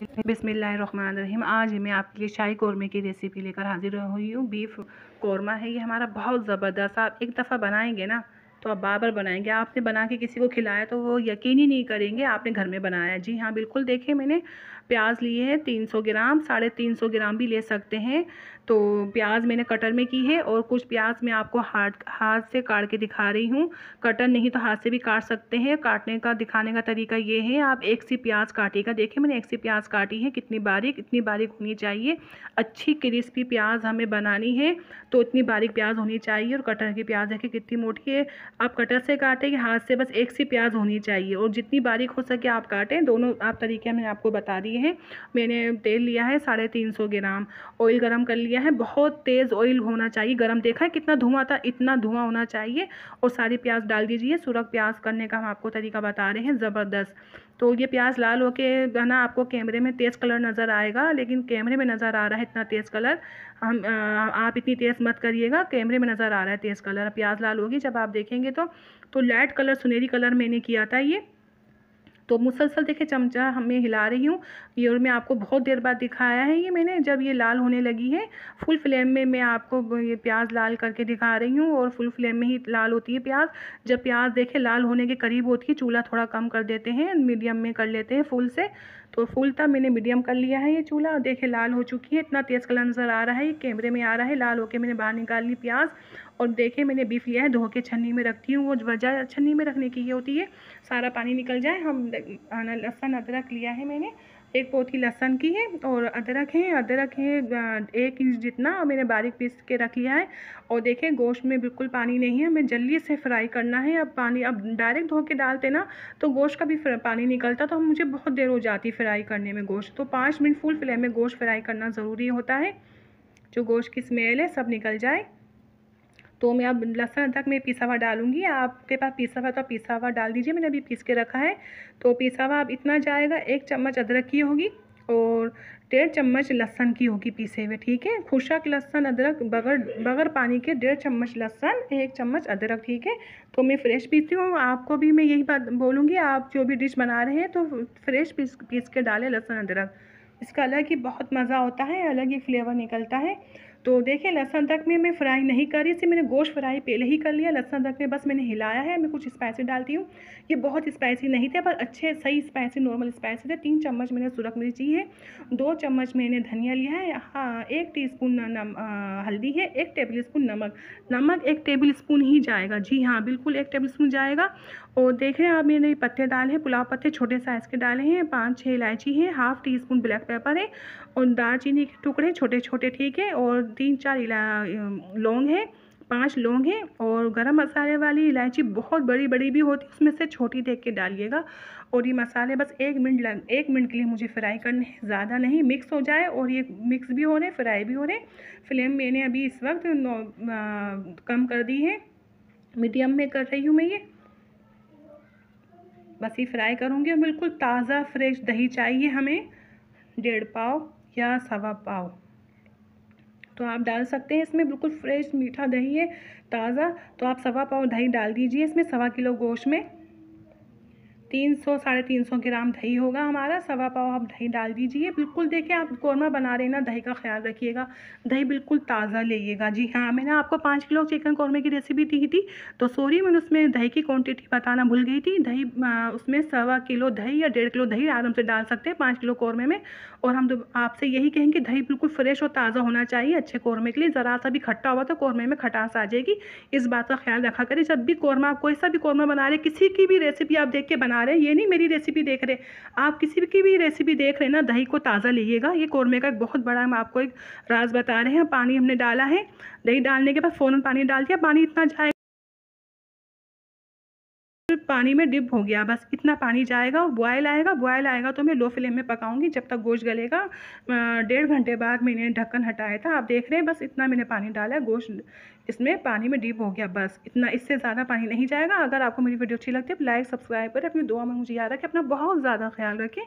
बिस्मिल्लाहिर्रहमानिर्रहीम। आज मैं आपके लिए शाही कौरमे की रेसिपी लेकर हाजिर हुई हूँ। बीफ कौरमा है ये हमारा, बहुत ज़बरदस्त। आप एक दफ़ा बनाएंगे ना तो आप बार बार बनाएंगे। आपने बना के किसी को खिलाया तो वो यकीन ही नहीं करेंगे आपने घर में बनाया है। जी हाँ, बिल्कुल। देखिए, मैंने प्याज लिए हैं 300 ग्राम, 350 ग्राम भी ले सकते हैं। तो प्याज मैंने कटर में की है और कुछ प्याज मैं आपको हाथ से काट के दिखा रही हूँ। कटर नहीं तो हाथ से भी काट सकते हैं। काटने का दिखाने का तरीका ये है, आप एक सी प्याज काटिएगा। देखिए, मैंने एक सी प्याज काटी है, कितनी बारीक, इतनी बारीक होनी चाहिए। अच्छी क्रिस्पी प्याज हमें बनानी है तो इतनी बारीक प्याज होनी चाहिए। और कटर की प्याज देखिए कितनी मोटी है। आप कटर से काटेंगे, हाथ से बस एक सी प्याज होनी चाहिए और जितनी बारीक हो सके आप काटें। दोनों आप तरीके मैंने आपको बता दिए हैं। मैंने तेल लिया है 350 ग्राम, ऑयल गरम कर लिया है। बहुत तेज़ ऑयल होना चाहिए गरम। देखा है कितना धुआं था, इतना धुआं होना चाहिए। और सारी प्याज डाल दीजिए। सुरख प्याज करने का हम आपको तरीका बता रहे हैं, ज़बरदस्त। तो ये प्याज लाल होके ना आपको कैमरे में तेज़ कलर नज़र आएगा, लेकिन कैमरे में नज़र आ रहा है इतना तेज़ कलर। आप इतनी तेज़ मत करिएगा, कैमरे में नज़र आ रहा है तेज़ कलर। प्याज लाल होगी जब आप देखेंगे तो लाइट कलर, सुनहरी कलर मैंने किया था ये। तो मुसलसल देखिए चमचा हमें हिला रही हूँ ये, और मैं आपको बहुत देर बाद दिखाया है ये मैंने, जब ये लाल होने लगी है। फुल फ्लेम में मैं आपको ये प्याज लाल करके दिखा रही हूँ और फुल फ्लेम में ही लाल होती है प्याज। जब प्याज देखिए लाल होने के करीब होती है, चूल्हा थोड़ा कम कर देते हैं, मीडियम में कर लेते हैं फुल से। तो फुल था, मैंने मीडियम कर लिया है ये चूल्हा। देखिए लाल हो चुकी है, इतना तेज़ कलर नज़र आ रहा है, ये कैमरे में आ रहा है। लाल होके मैंने बाहर निकाल ली प्याज। और देखिए मैंने बीफ लिया है, धो के छन्नी में रखती हूँ। वो वजह छन्नी में रखने की ये होती है, सारा पानी निकल जाए। हम लहसुन अदरक लिया है मैंने, एक पोथी लहसुन की है। और अदरक है 1 इंच जितना, और मैंने बारीक पीस के रख लिया है। और देखिए गोश्त में बिल्कुल पानी नहीं है, हमें जल्दी से फ्राई करना है। अब डायरेक्ट धो के डालते ना तो गोश्त का भी पानी निकलता, तो मुझे बहुत देर हो जाती फ्राई करने में गोश्त। तो 5 मिनट फुल फ्लेम में गोश्त फ्राई करना ज़रूरी होता है, जो गोश्त की स्मेल है सब निकल जाए। तो मैं अब लहसुन अदरक में पिसा हुआ डालूँगी। आपके पास पिसा हुआ तो पिसा हुआ डाल दीजिए, मैंने अभी पीस के रखा है। तो पिसा हुआ अब इतना जाएगा, 1 चम्मच अदरक की होगी और 1.5 चम्मच लहसुन की होगी पीसे हुए, ठीक है। खुशक लहसुन अदरक बगैर पानी के 1.5 चम्मच लहसुन, 1 चम्मच अदरक, ठीक है। तो मैं फ़्रेश पीसती हूँ, आपको भी मैं यही बात बोलूँगी, आप जो भी डिश बना रहे हैं तो फ़्रेश पीस के डालें लहसुन अदरक। इसका अलग ही बहुत मज़ा होता है, अलग ही फ्लेवर निकलता है। तो देखिए लहसुन अदरक में मैं फ्राई नहीं कर रही, इसे मैंने गोश्त फ्राई पहले ही कर लिया। लहसुन अदरक में बस मैंने हिलाया है। मैं कुछ स्पाइसी डालती हूँ, ये बहुत स्पाइसी नहीं थे पर अच्छे सही स्पाइसी, नॉर्मल स्पाइसी थे। 3 चम्मच मैंने सूरख मिर्ची है, 2 चम्मच मैंने धनिया लिया है, हाँ 1 टीस्पून हल्दी है, 1 टेबल स्पून नमक 1 टेबल स्पून ही जाएगा। जी हाँ, बिल्कुल 1 टेबल स्पून जाएगा। और देख रहे हैं आप, मैंने पत्ते डाले हैं, पुलाव पत्ते छोटे साइज़ के डाले हैं, 5-6 इलायची है, half tea spoon black pepper है और दालचीनी के टुकड़े छोटे छोटे, ठीक है। और 3-4 लौंग है, 5 लौंग है। और गरम मसाले वाली इलायची बहुत बड़ी बड़ी भी होती है, उसमें से छोटी देख के डालिएगा। और ये मसाले बस 1 मिनट के लिए मुझे फ्राई करने हैं, ज़्यादा नहीं, मिक्स हो जाए। और ये मिक्स भी हो रहे, फ्राई भी हो रहे। फ्लेम मैंने अभी इस वक्त कम कर दी है, मीडियम में कर रही हूँ मैं ये। बस ये फ्राई करूँगी। और बिल्कुल ताज़ा फ्रेश दही चाहिए हमें, 1.5 पाव या 1.25 पाव तो आप डाल सकते हैं इसमें। बिल्कुल फ्रेश मीठा दही है, ताज़ा। तो आप 1.25 पाव दही डाल दीजिए इसमें। 1.25 किलो गोश्त में 300-350 ग्राम दही होगा हमारा। 1.25 पाव आप दही डाल दीजिए। बिल्कुल देखिए, आप कौरमा बना रहे हैं ना, दही का ख्याल रखिएगा, दही बिल्कुल ताज़ा लेइएगा। जी हाँ, मैंने आपको 5 किलो चिकन कौरमे की रेसिपी दी थी, तो सॉरी मैंने उसमें दही की क्वांटिटी बताना भूल गई थी। दही उसमें 1.25 किलो दही या 1.5 किलो दही आराम से डाल सकते हैं 5 किलो कौरमे में। और हम तो आपसे यही कहेंगे, दही बिल्कुल फ्रेश और ताज़ा होना चाहिए अच्छे कौरमे के लिए। ज़रा सा भी खट्टा हुआ तो कौरमे में खटास आ जाएगी, इस बात का ख्याल रखा करें। जब भी कौरमा, कोई सा भी कौरमा बना रहे, किसी की भी रेसिपी आप देख के बना रहे हैं, ये नहीं मेरी रेसिपी देख रहे, आप किसी की भी रेसिपी देख रहे हैं ना, दही को ताज़ा लीजिएगा। ये कौरमे का एक बहुत बड़ा, हम आपको एक राज बता रहे हैं। पानी हमने डाला है, दही डालने के बाद फ़ौरन पानी डाल दिया, पानी इतना जाए पानी में डिप हो गया, बस इतना पानी जाएगा। बॉयल आएगा तो मैं लो फ्लेम में पकाऊंगी जब तक गोश्त गलेगा। 1.5 घंटे बाद मैंने ढक्कन हटाया था, आप देख रहे हैं। बस इतना मैंने पानी डाला है, गोश्त इसमें पानी में डिप हो गया, बस इतना, इससे ज़्यादा पानी नहीं जाएगा। अगर आपको मेरी वीडियो अच्छी लगती है लाइक सब्सक्राइब करें, अपनी दुआ में मुझे याद रखें, अपना बहुत ज़्यादा ख्याल रखें।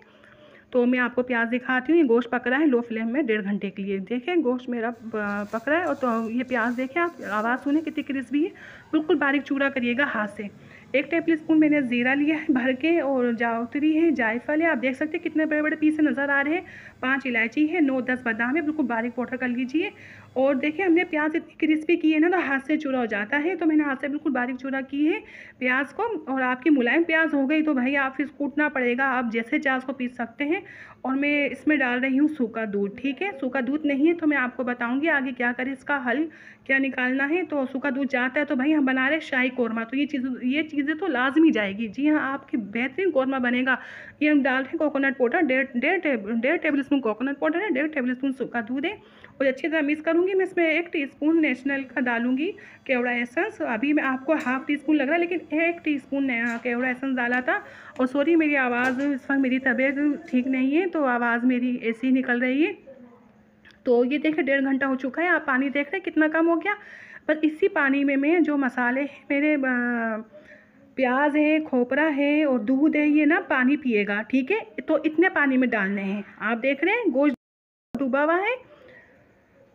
तो मैं आपको प्याज दिखाती हूँ। ये गोश्त पक रहा है लो फ्लेम में 1.5 घंटे के लिए। देखें गोश्त मेरा पक रहा है। और तो ये प्याज देखें आप, आवाज़ सुने कितनी क्रिस्पी है। बिल्कुल बारीक चूरा करिएगा हाथ से, 1 टेबल स्पून मैंने ज़ीरा लिया है भर के, और जावित्री है, जायफल है, आप देख सकते हैं कितने बड़े बड़े पीस नज़र आ रहे हैं। 5 इलायची है, 9-10 बादाम है, बिल्कुल बारीक पाउडर कर लीजिए। और देखिए हमने प्याज इतनी क्रिस्पी की है ना, तो हाथ से चूरा हो जाता है, तो मैंने हाथ से बिल्कुल बारीक चूरा की है प्याज को। और आपकी मुलायम प्याज हो गई तो भाई आप फिर कूटना पड़ेगा, आप जैसे प्याज को पीस सकते हैं। और मैं इसमें डाल रही हूँ सूखा दूध, ठीक है। सूखा दूध नहीं है तो मैं आपको बताऊँगी आगे क्या करें, इसका हल क्या निकालना है। तो सूखा दूध जाता है तो भाई हम बना रहे हैं शाही कौरमा, तो ये चीज़ें तो लाजमी जाएगी। जी हाँ, आपकी बेहतरीन कौरमा बनेगा। ये हम डाल रहे हैं कोकोनट पाउडर, डेढ़ टेबल स्पून कोकोनट पाउडर है, 1.5 टेबल स्पून सूखा दूध है। और अच्छी तरह मिक्स करूँगी। मैं इसमें 1 टीस्पून नेशनल का डालूँगी केवड़ा एसेंस। अभी मैं आपको हाफ़ टी स्पून लग रहा है, लेकिन 1 टीस्पून केवड़ा एसेंस डाला था। और सॉरी मेरी आवाज़, इस वक्त मेरी तबीयत ठीक नहीं है तो आवाज़ मेरी ऐसी निकल रही है। तो ये देखिए 1.5 घंटा हो चुका है, आप पानी देख रहे हैं कितना कम हो गया। बस इसी पानी में मैं जो मसाले हैं मेरे, प्याज है, खोपरा है और दूध है, ये ना पानी पिएगा, ठीक है। तो इतने पानी में डालने हैं। आप देख रहे हैं गोश्त डूबा हुआ है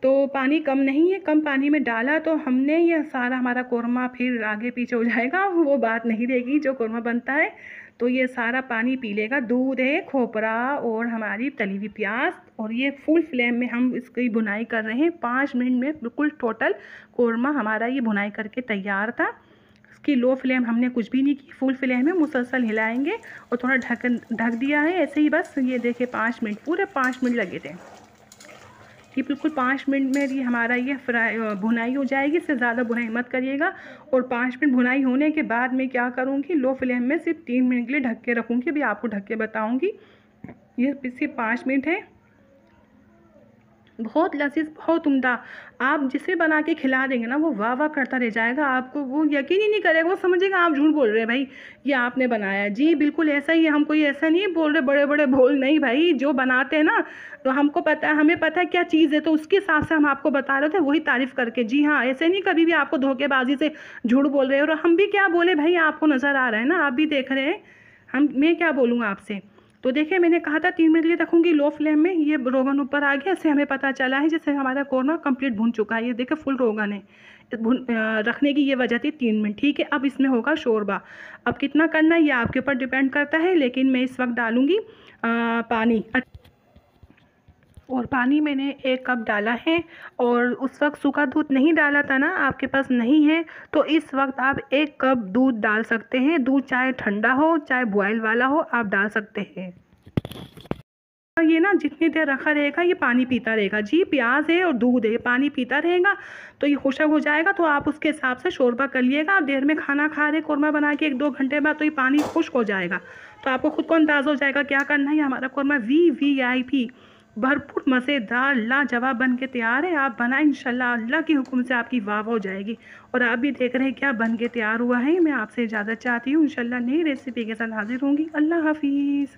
तो पानी कम नहीं है, कम पानी में डाला तो हमने ये सारा हमारा कौरमा फिर आगे पीछे हो जाएगा, वो बात नहीं रहेगी जो कौरमा बनता है। तो ये सारा पानी पी लेगा, दूध है, खोपरा और हमारी तली हुई प्याज। और ये फुल फ्लेम में हम इसकी भुनाई कर रहे हैं। 5 मिनट में बिल्कुल टोटल कौरमा हमारा ये भुनाई करके तैयार था। इसकी लो फ्लेम हमने कुछ भी नहीं की, फुल फ्लेम में मुसलसल हिलाएंगे और थोड़ा ढक दिया है ऐसे ही। बस ये देखिए 5 मिनट, पूरे 5 मिनट लगे थे। ये बिल्कुल 5 मिनट में ये हमारा ये भुनाई हो जाएगी। इससे ज़्यादा भुनाई मत करिएगा। और 5 मिनट भुनाई होने के बाद मैं क्या करूँगी, लो फ्लेम में सिर्फ 3 मिनट के लिए ढक के रखूँगी। अभी आपको ढक के बताऊँगी। ये सिर्फ 5 मिनट है। बहुत लजीज, बहुत उम्दा। आप जिसे बना के खिला देंगे ना वो वाह वाह करता रह जाएगा। आपको वो यकीन ही नहीं करेगा, वो समझेगा आप झूठ बोल रहे हैं भाई, ये आपने बनाया। जी बिल्कुल ऐसा ही है। हम कोई ऐसा नहीं बोल रहे बड़े बड़े बोल, नहीं भाई, जो बनाते हैं ना तो हमको पता है, हमें पता है क्या चीज़ है, तो उसके हिसाब से हम आपको बता रहे थे, वही तारीफ़ करके। जी हाँ, ऐसे नहीं कभी भी आपको धोखेबाजी से झूठ बोल रहे हैं। और हम भी क्या बोले भाई, आपको नज़र आ रहा है ना, आप भी देख रहे हैं, मैं क्या बोलूँगा आपसे। तो देखिए मैंने कहा था 3 मिनट के लिए रखूँगी लो फ्लेम में। ये रोगन ऊपर आ गया, इससे हमें पता चला है जैसे हमारा कौरमा कंप्लीट भुन चुका है। ये देखिए फुल रोगन है। रखने की ये वजह थी 3 मिनट, ठीक है। अब इसमें होगा शोरबा। अब कितना करना है ये आपके ऊपर डिपेंड करता है, लेकिन मैं इस वक्त डालूँगी पानी। और पानी मैंने 1 कप डाला है। और उस वक्त सूखा दूध नहीं डाला था ना, आपके पास नहीं है तो इस वक्त आप 1 कप दूध डाल सकते हैं। दूध चाहे ठंडा हो चाहे बॉयल वाला हो, आप डाल सकते हैं। ये ना जितनी देर रखा रहेगा ये पानी पीता रहेगा। जी प्याज है और दूध है, ये पानी पीता रहेगा तो ये खुशक हो जाएगा। तो आप उसके हिसाब से शोरबा कर लिएगा। आप देर में खाना खा रहे कौरमा बना के 1-2 घंटे बाद तो ये पानी खुश्क हो जाएगा। तो आपको खुद को अंदाज़ा हो जाएगा क्या करना है। हमारा कौरमा VIP भरपूर मज़ेदार लाजवाब बन के तैयार है। आप बनाएं, इंशाल्लाह अल्लाह के हुक्म से आपकी वाह हो जाएगी। और आप भी देख रहे हैं क्या बन के तैयार हुआ है। मैं आपसे इजाज़त चाहती हूँ, इंशाल्लाह नई रेसिपी के साथ हाजिर होंगी। अल्लाह हाफिज़।